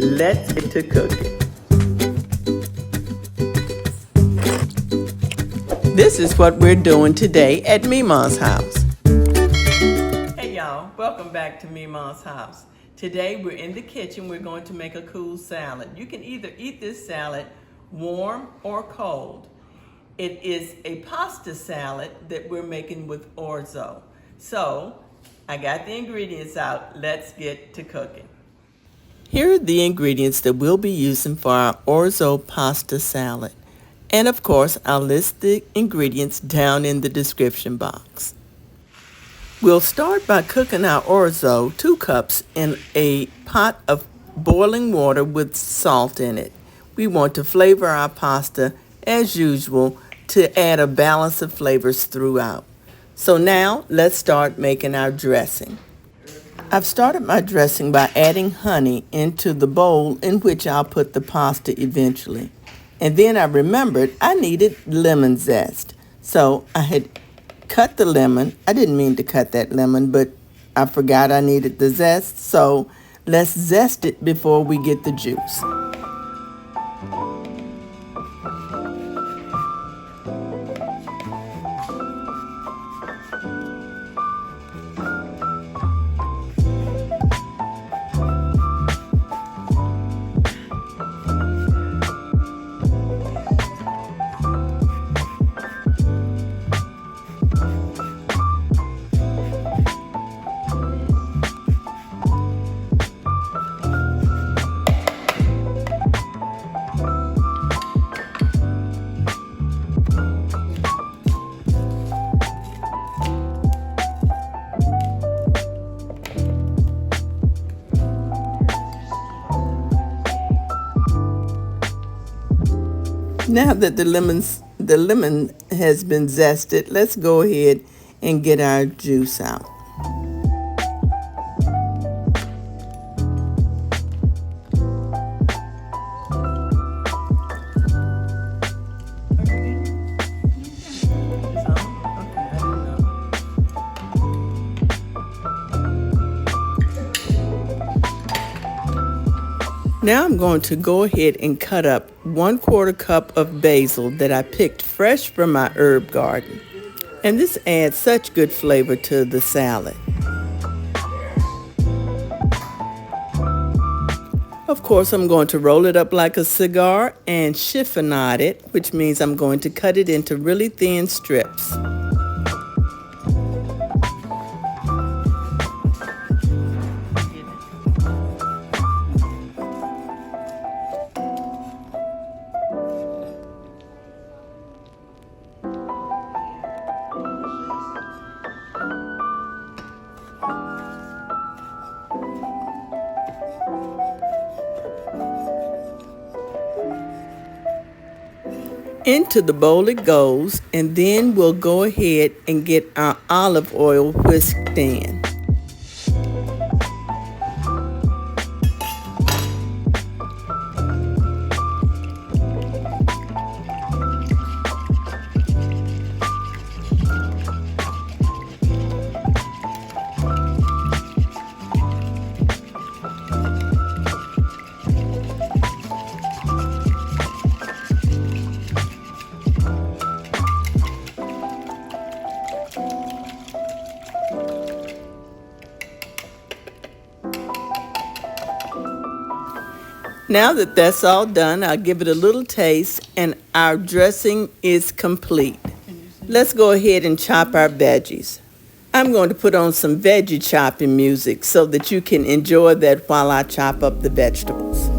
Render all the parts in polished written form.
let's get to cooking. This is what we're doing today at Mima's house. Hey y'all, welcome back to Mima's house. Today we're in the kitchen. We're going to make a cool salad. You can either eat this salad warm or cold. It is a pasta salad that we're making with orzo. So I got the ingredients out. Let's get to cooking. Here are the ingredients that we'll be using for our orzo pasta salad. And of course, I'll list the ingredients down in the description box. We'll start by cooking our orzo, 2 cups, in a pot of boiling water with salt in it. We want to flavor our pasta as usual to add a balance of flavors throughout. So now let's start making our dressing. I've started my dressing by adding honey into the bowl in which I'll put the pasta eventually. And then I remembered I needed lemon zest. So I had cut the lemon. I didn't mean to cut that lemon, but I forgot I needed the zest. So let's zest it before we get the juice. Now that the lemon has been zested, let's go ahead and get our juice out. Now I'm going to go ahead and cut up 1/4 cup of basil that I picked fresh from my herb garden. And this adds such good flavor to the salad. Of course, I'm going to roll it up like a cigar and chiffonade it, which means I'm going to cut it into really thin strips. Into the bowl it goes, and then we'll go ahead and get our olive oil whisked in. Now that that's all done, I'll give it a little taste, and our dressing is complete. Let's go ahead and chop our veggies. I'm going to put on some veggie chopping music so that you can enjoy that while I chop up the vegetables.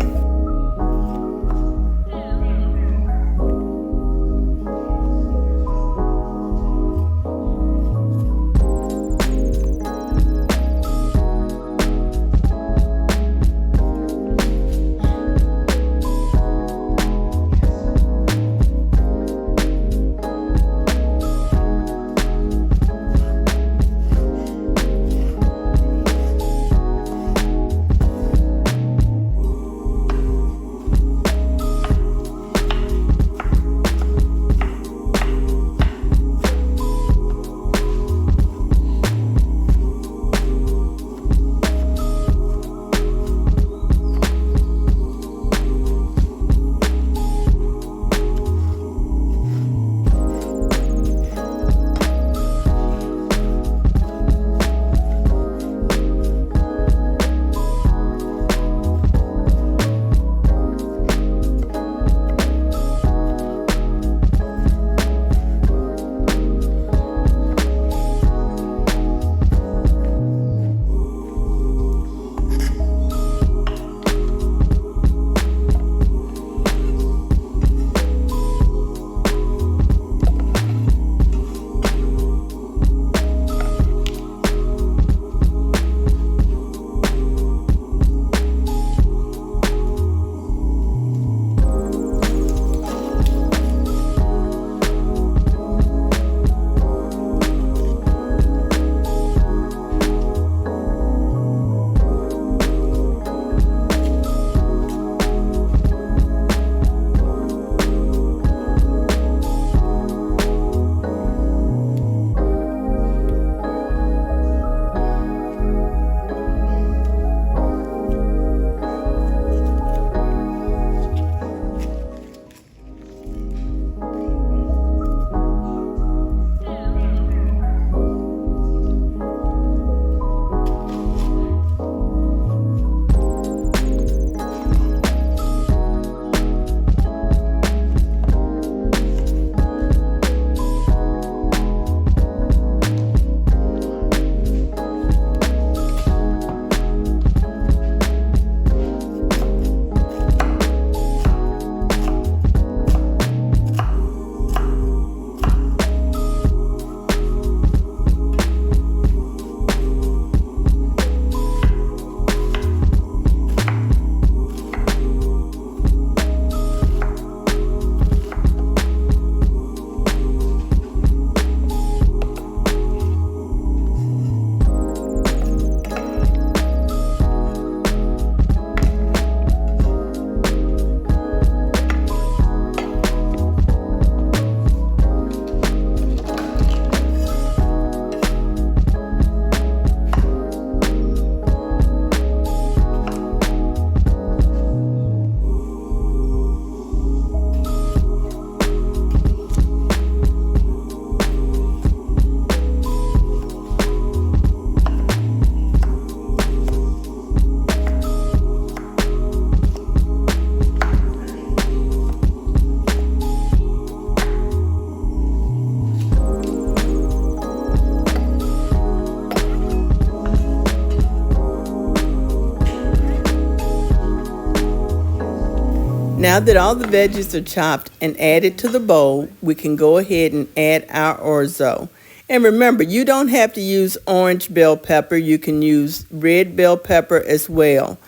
Now that all the veggies are chopped and added to the bowl, we can go ahead and add our orzo. And remember, you don't have to use orange bell pepper. You can use red bell pepper as well.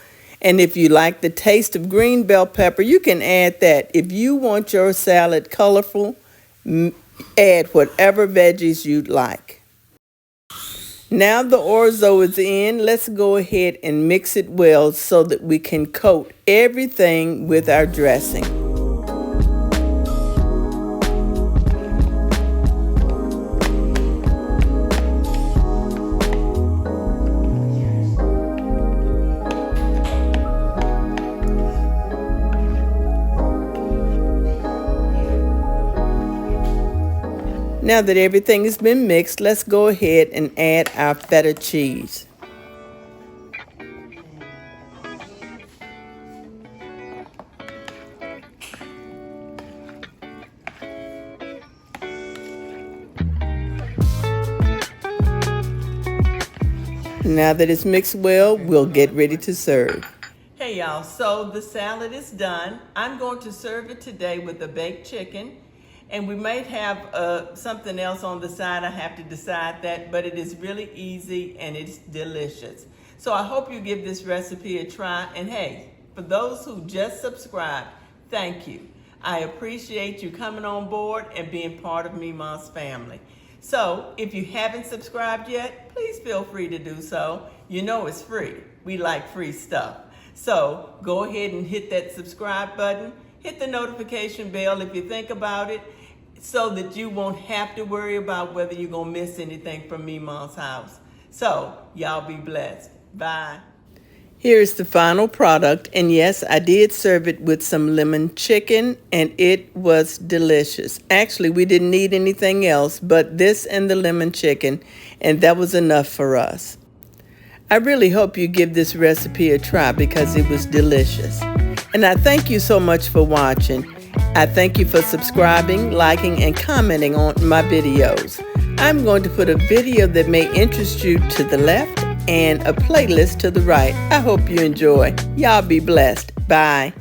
And if you like the taste of green bell pepper, you can add that. If you want your salad colorful, add whatever veggies you'd like. Now the orzo is in, let's go ahead and mix it well so that we can coat everything with our dressing. Now that everything has been mixed, let's go ahead and add our feta cheese. Now that it's mixed well, we'll get ready to serve. Hey y'all, so the salad is done. I'm going to serve it today with a baked chicken. And we might have something else on the side. I have to decide that, but it is really easy and it's delicious. So I hope you give this recipe a try. And hey, for those who just subscribed, thank you. I appreciate you coming on board and being part of Mima's family. So if you haven't subscribed yet, please feel free to do so. You know it's free. We like free stuff. So go ahead and hit that subscribe button. Hit the notification bell if you think about it, so that you won't have to worry about whether you're going to miss anything from Mima's house. So, y'all be blessed. Bye. Here's the final product, and yes, I did serve it with some lemon chicken, and it was delicious. Actually, we didn't need anything else but this and the lemon chicken, and that was enough for us. I really hope you give this recipe a try because it was delicious. And I thank you so much for watching. I thank you for subscribing, liking, and commenting on my videos. I'm going to put a video that may interest you to the left and a playlist to the right. I hope you enjoy. Y'all be blessed. Bye.